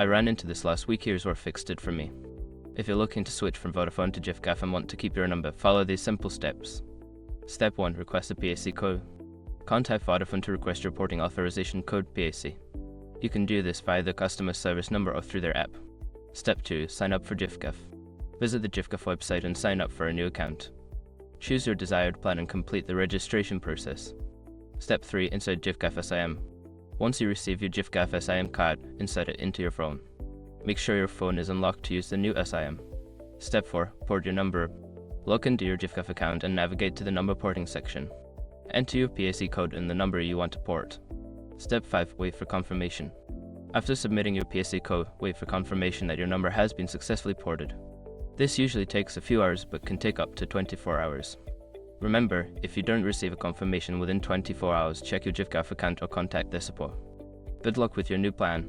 I ran into this last week. Here's where fixed it for me. If you're looking to switch from Vodafone to Giffgaff and want to keep your number, follow these simple steps. Step 1. Request a PAC code. Contact Vodafone to request your porting authorization code PAC. You can do this via the customer service number or through their app. Step 2. Sign up for Giffgaff. Visit the Giffgaff website and sign up for a new account. Choose your desired plan and complete the registration process. Step 3. Insert Giffgaff SIM. Once you receive your Giffgaff SIM card, insert it into your phone. Make sure your phone is unlocked to use the new SIM. Step 4. Port your number. Log into your Giffgaff account and navigate to the number porting section. Enter your PAC code and the number you want to port. Step 5. Wait for confirmation. After submitting your PAC code, wait for confirmation that your number has been successfully ported. This usually takes a few hours but can take up to 24 hours. Remember, if you don't receive a confirmation within 24 hours, check your Giffgaff account or contact their support. Good luck with your new plan.